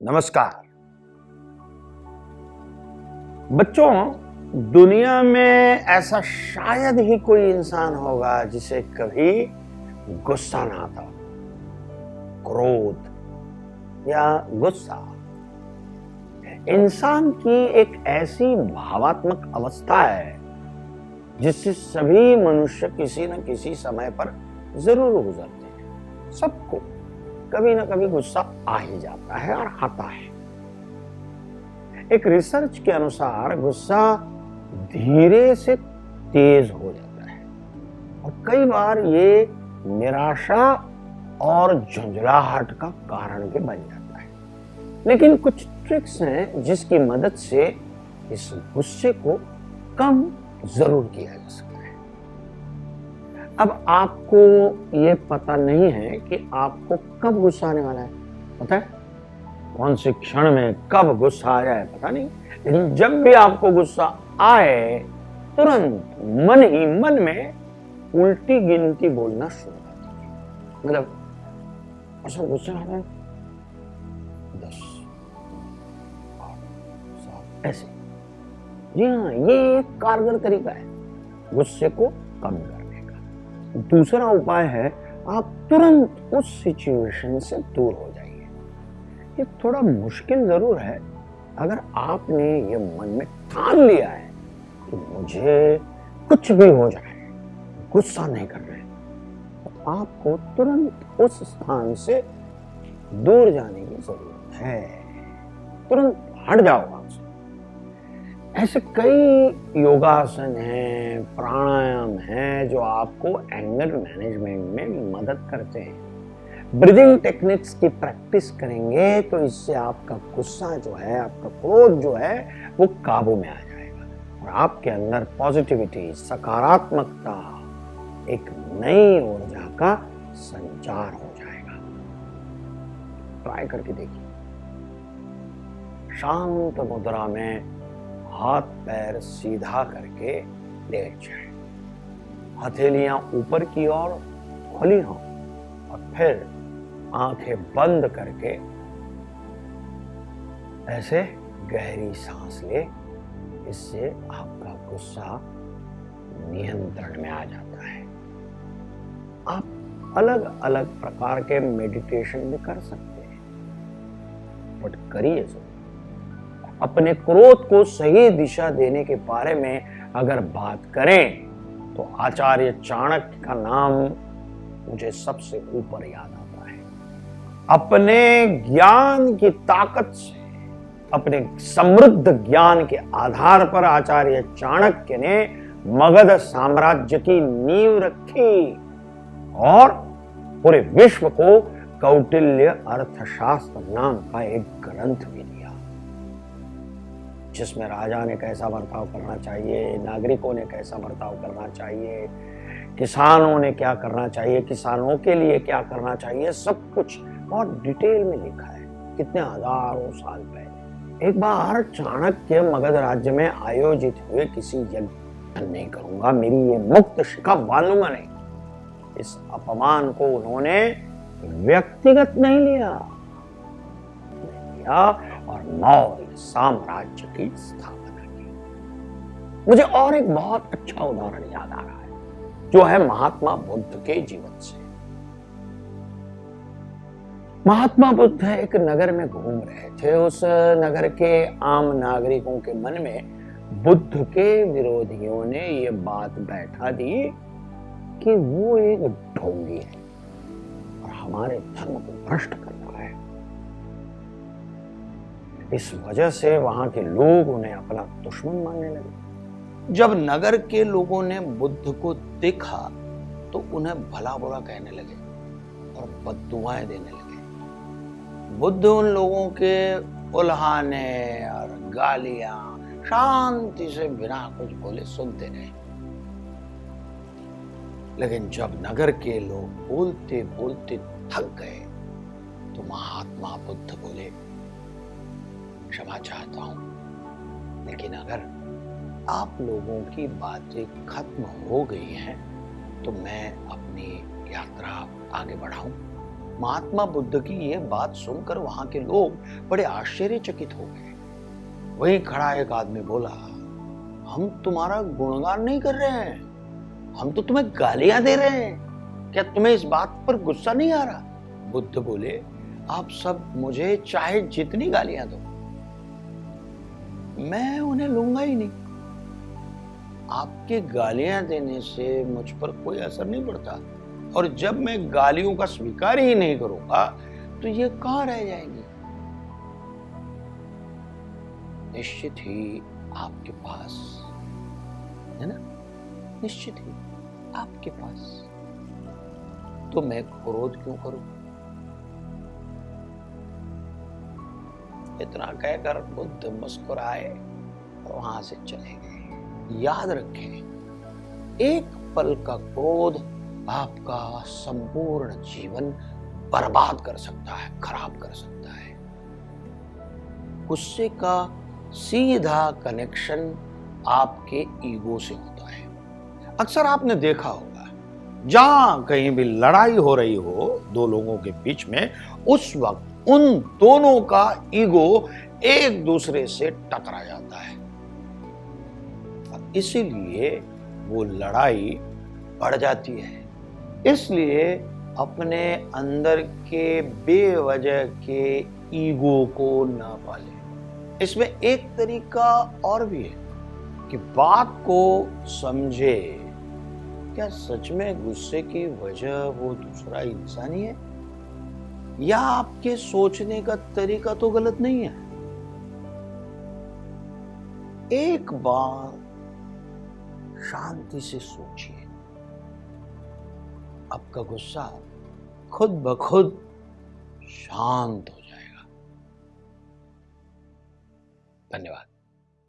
नमस्कार बच्चों। दुनिया में ऐसा शायद ही कोई इंसान होगा जिसे कभी गुस्सा ना आता हो। क्रोध या गुस्सा इंसान की एक ऐसी भावात्मक अवस्था है जिससे सभी मनुष्य किसी न किसी समय पर जरूर गुजरते हैं। सबको कभी ना कभी गुस्सा आ ही जाता है और आता है। एक रिसर्च के अनुसार गुस्सा धीरे से तेज हो जाता है और कई बार ये निराशा और झुंझलाहट का कारण भी बन जाता है। लेकिन कुछ ट्रिक्स हैं जिसकी मदद से इस गुस्से को कम जरूर किया जा सकता है। अब आपको ये पता नहीं है कि आपको कब गुस्सा आने वाला है। पता है कौन से क्षण में कब गुस्सा आ जाए पता नहीं, लेकिन जब भी आपको गुस्सा आए तुरंत मन ही मन में उल्टी गिनती बोलना शुरू कर दीजिए। मतलब ऐसा गुस्सा आ रहा है 10 8 7 ऐसे। जी हाँ, ये एक कारगर तरीका है गुस्से को कम करने का। दूसरा उपाय है आप तुरंत उस सिचुएशन से दूर हो जाइए। ये थोड़ा मुश्किल जरूर है। अगर आपने ये मन में ठान लिया है कि मुझे कुछ भी हो जाए गुस्सा नहीं करना है, तो आपको तुरंत उस स्थान से दूर जाने की जरूरत है। तुरंत हट जाओ वहां से। ऐसे कई योगासन हैं, प्राणायाम हैं जो आपको एंगर मैनेजमेंट में मदद करते हैं। ब्रीदिंग टेक्निक्स की प्रैक्टिस करेंगे तो इससे आपका गुस्सा जो है, आपका क्रोध जो है वो काबू में आ जाएगा और आपके अंदर पॉजिटिविटी, सकारात्मकता, एक नई ऊर्जा का संचार हो जाएगा। ट्राई करके देखिए। शांत मुद्रा में हाथ पैर सीधा करके लेट जाए, हथेलियां ऊपर की ओर खुली हों और फिर आंखें बंद करके ऐसे गहरी सांस ले। इससे आपका गुस्सा नियंत्रण में आ जाता है। आप अलग अलग प्रकार के मेडिटेशन भी कर सकते हैं, बट करिए जरूर। अपने क्रोध को सही दिशा देने के बारे में अगर बात करें तो आचार्य चाणक्य का नाम मुझे सबसे ऊपर याद आता है। अपने ज्ञान की ताकत से, अपने समृद्ध ज्ञान के आधार पर आचार्य चाणक्य ने मगध साम्राज्य की नींव रखी और पूरे विश्व को कौटिल्य अर्थशास्त्र नाम का एक ग्रंथ भी दिया, जिसमें राजा ने कैसा बर्ताव करना चाहिए, नागरिकों ने कैसा बर्ताव करना चाहिए, किसानों ने क्या करना चाहिए, किसानों के लिए क्या करना चाहिए, सब कुछ बहुत डिटेल में लिखा है। कितने हजारों साल पहले। एक बार चाणक्य मगध राज्य में आयोजित हुए किसी यज्ञ नहीं करूंगा, मेरी ये मुक्त शिखा बांधूंगा नहीं, इस अपमान को उन्होंने व्यक्तिगत नहीं लिया और मौर्य साम्राज्य की स्थापना की। मुझे और एक बहुत अच्छा उदाहरण याद आ रहा है जो है महात्मा बुद्ध के जीवन से। महात्मा बुद्ध एक नगर में घूम रहे थे। उस नगर के आम नागरिकों के मन में बुद्ध के विरोधियों ने ये बात बैठा दी कि वो एक ढोंगी है और हमारे धर्म को भ्रष्ट कर रहा है। इस वजह से वहां के लोग उन्हें अपना दुश्मन मानने लगे। जब नगर के लोगों ने बुद्ध को देखा तो उन्हें भला बुरा कहने लगे और बद्दुआएं देने लगे। बुद्ध उन लोगों के उल्हाने और गालियां शांति से बिना कुछ बोले सुनते रहे। लेकिन जब नगर के लोग बोलते बोलते थक गए तो महात्मा बुद्ध बोले, क्षमा चाहता हूं, लेकिन अगर आप लोगों की बातें खत्म हो गई हैं तो मैं अपनी यात्रा आगे बढ़ाऊं। महात्मा बुद्ध की यह बात सुनकर वहां के लोग बड़े आश्चर्यचकित हो गए। वहीं खड़ा एक आदमी बोला, हम तुम्हारा गुणगान नहीं कर रहे हैं, हम तो तुम्हें गालियां दे रहे हैं। क्या तुम्हें इस बात पर गुस्सा नहीं आ रहा? बुद्ध बोले, आप सब मुझे चाहे जितनी गालियां दो, मैं उन्हें लूंगा ही नहीं। आपके गालियां देने से मुझ पर कोई असर नहीं पड़ता, और जब मैं गालियों का स्वीकार ही नहीं करूंगा तो ये कहां रह जाएंगी? निश्चित ही आपके पास, है ना, निश्चित ही आपके पास। तो मैं क्रोध क्यों करूं? इतना कहकर बुद्ध मुस्कुराए और वहां से चले गए। याद रखें, एक पल का क्रोध आपका संपूर्ण जीवन बर्बाद कर सकता है, खराब कर सकता है। गुस्से का सीधा कनेक्शन आपके ईगो से होता है। अक्सर आपने देखा होगा, जहां कहीं भी लड़ाई हो रही हो दो लोगों के बीच में, उस वक्त उन दोनों का ईगो एक दूसरे से टकरा जाता है, और इसीलिए वो लड़ाई बढ़ जाती है। इसलिए अपने अंदर के बेवजह के ईगो को ना पालें। इसमें एक तरीका और भी है कि बात को समझे। क्या सच में गुस्से की वजह वो दूसरा इंसान ही है, या आपके सोचने का तरीका तो गलत नहीं है? एक बार शांति से सोचिए, आपका गुस्सा खुद ब खुद शांत हो जाएगा। धन्यवाद।